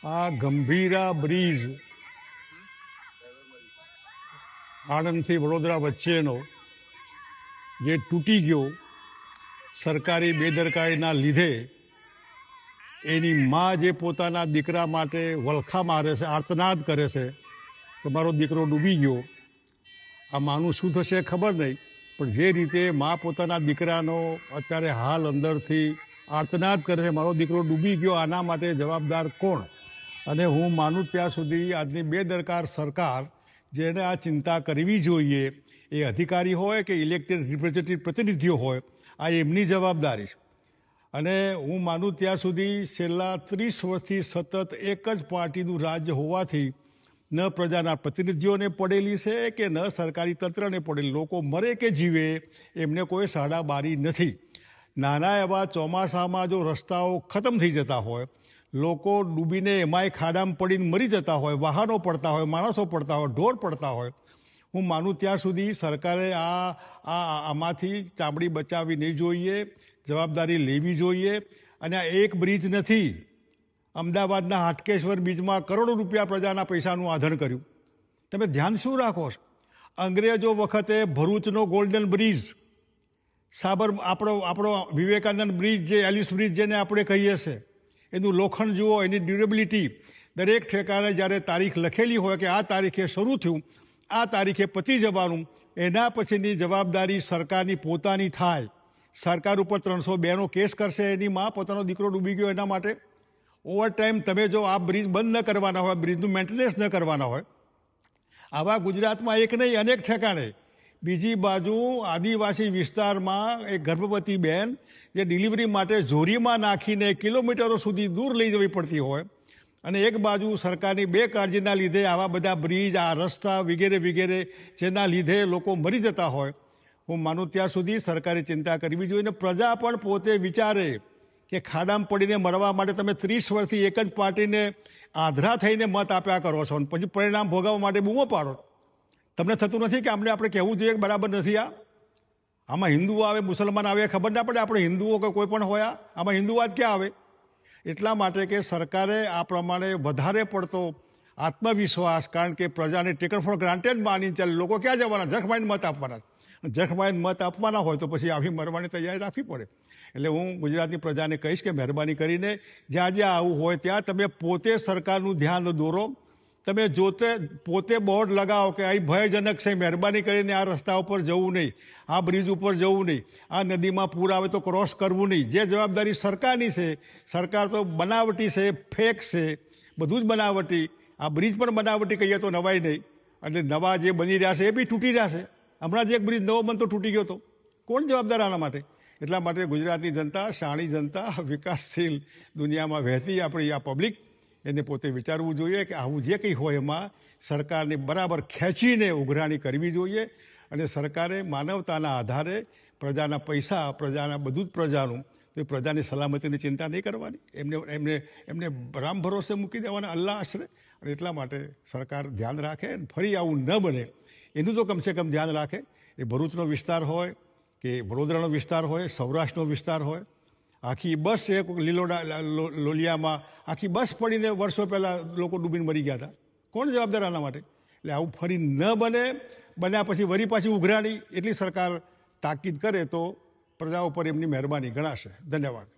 આ ગંભીરા બ્રિજ આણંદથી વડોદરા વચ્ચેનો જે તૂટી ગયો સરકારી બેદરકારીના લીધે એની મા જે પોતાના દીકરા માટે વલખા મારે છે, આર્તનાદ કરે છે કે મારો દીકરો ડૂબી ગયો. આ માનું શું થશે ખબર નહીં, પણ જે રીતે મા પોતાના દીકરાનો અત્યારે હાલ અંદરથી આર્તનાદ કરે છે, મારો દીકરો ડૂબી ગયો, આના માટે જવાબદાર કોણ? અને હું માનું ત્યાં સુધી આજની બેદરકાર સરકાર જેને આ ચિંતા કરવી જોઈએ, એ અધિકારી હોય કે ઇલેક્ટેડ રિપ્રેઝેન્ટેટિવ પ્રતિનિધિઓ હોય, આ એમની જવાબદારી છે. અને હું માનું ત્યાં સુધી છેલ્લા 30 વર્ષથી સતત એક જ પાર્ટીનું રાજ્ય હોવાથી ન પ્રજાના પ્રતિનિધિઓને પડેલી છે કે ન સરકારી તંત્રને પડેલી. લોકો મરે કે જીવે એમને કોઈ સાડાબારી નથી. નાના એવા ચોમાસામાં જો રસ્તાઓ ખતમ થઈ જતા હોય, લોકો ડૂબીને એમાંય ખાડામાં પડીને મરી જતા હોય, વાહનો પડતા હોય, માણસો પડતા હોય, ઢોર પડતા હોય, હું માનું ત્યાં સુધી સરકારે આમાંથી ચામડી બચાવવી નહીં જોઈએ, જવાબદારી લેવી જોઈએ. અને આ એક બ્રિજ નથી, અમદાવાદના હાટકેશ્વર બ્રિજમાં કરોડો રૂપિયા પ્રજાના પૈસાનું આધણ કર્યું. તમે ધ્યાન શું રાખો છો? અંગ્રેજો વખતે ભરૂચનો ગોલ્ડન બ્રિજ, આપણો વિવેકાનંદ બ્રિજ, જે એલિસ બ્રિજ જેને આપણે કહીએ છીએ, એનું લોખંડ જુઓ, એની ડ્યુરેબિલિટી. દરેક ઠેકાણે જ્યારે તારીખ લખેલી હોય કે આ તારીખે શરૂ થયું, આ તારીખે પતી જવાનું, એના પછીની જવાબદારી સરકારની પોતાની થાય. સરકાર ઉપર 302નો કેસ કરશે એની માં પોતાનો દીકરો ડૂબી ગયો એના માટે. ઓવર ટાઈમ તમે જો આ બ્રિજ બંધ ન કરવાના હોય, બ્રિજનું મેન્ટેનન્સ ન કરવાના હોય, આવા ગુજરાતમાં એક નહીં અનેક ઠેકાણે. બીજી બાજુ આદિવાસી વિસ્તારમાં એક ગર્ભવતી બહેન જે ડિલિવરી માટે જોરીમાં નાખીને કિલોમીટરો સુધી દૂર લઈ જવી પડતી હોય, અને એક બાજુ સરકારની બેકાળજીના લીધે આવા બધા બ્રિજ, આ રસ્તા વગેરે વગેરે જેના લીધે લોકો મરી જતા હોય, હું માનું ત્યાં સુધી સરકારે ચિંતા કરવી જોઈએ. અને પ્રજા પણ પોતે વિચારે કે ખાડામાં પડીને મરવા માટે તમે 30 વર્ષથી એક જ પાર્ટીને આંધળા થઈને મત આપ્યા કરો છો, અને પછી પરિણામ ભોગવવા માટે બૂમો પાડો. તમને થતું નથી કે આપણે કહેવું જોઈએ કે બરાબર નથી? આમાં હિન્દુઓ આવે, મુસલમાન આવે, ખબર ના પડે આપણે હિન્દુઓ કે કોઈ પણ હોય? આમાં હિન્દુવાદ ક્યાં આવે? એટલા માટે કે સરકારે આ પ્રમાણે વધારે પડતો આત્મવિશ્વાસ, કારણ કે પ્રજાને ટેકન ફોર ગ્રાન્ટેડ માની ચાલે. લોકો ક્યાં જવાના? જખ મારીને મત આપવાના. જખ મારીને મત આપવાના હોય તો પછી આવી મરવાની તૈયારી રાખવી પડે. એટલે હું ગુજરાતની પ્રજાને કહીશ કે મહેરબાની કરીને જ્યાં જ્યાં આવું હોય ત્યાં તમે પોતે સરકારનું ધ્યાન દોરો. તમે પોતે બોર્ડ લગાવો કે અહીં ભયજનક છે, મહેરબાની કરીને આ રસ્તા ઉપર જવું નહીં, આ બ્રિજ ઉપર જવું નહીં, આ નદીમાં પૂર આવે તો ક્રોસ કરવું નહીં. જે જવાબદારી સરકારની છે, સરકાર તો બનાવટી છે, ફેક છે, બધું જ બનાવટી. આ બ્રિજ પણ બનાવટી કહીએ તો નવાય નહીં. એટલે નવા જે બની રહ્યા છે એ બી તૂટી રહ્યા છે. હમણાં જ એક બ્રિજ નવો બનતો તૂટી ગયો હતો. કોણ જવાબદાર આના માટે? એટલા માટે ગુજરાતની જનતા, શાણી જનતા, વિકાસશીલ દુનિયામાં વહેતી આપણી આ પબ્લિક, એને પોતે વિચારવું જોઈએ કે આવું જે કંઈ હોય એમાં સરકારને બરાબર ખેંચીને ઉઘરાણી કરવી જોઈએ. અને સરકારે માનવતાના આધારે પ્રજાના પૈસા, પ્રજાના બધું જ પ્રજાનું, તો એ પ્રજાની સલામતીની ચિંતા નહીં કરવાની, એમને રામ ભરોસે મૂકી દેવાના, અલ્લાહ આશરે. અને એટલા માટે સરકાર ધ્યાન રાખે, ફરી આવું ન બને એનું તો કમસે કમ ધ્યાન રાખે. એ ભરૂચનો વિસ્તાર હોય કે વડોદરાનો વિસ્તાર હોય, સૌરાષ્ટ્રનો વિસ્તાર હોય, આખી બસ એક લોલિયામાં આખી બસ પડીને વર્ષો પહેલાં લોકો ડૂબીને મરી ગયા હતા. કોણ જવાબદાર આના માટે? એટલે આવું ફરી ન બને. બન્યા પછી વળી પાછી ઉઘરાણી, એટલી સરકાર તાકીદ કરે તો પ્રજા ઉપર એમની મહેરબાની ગણાશે. ધન્યવાદ.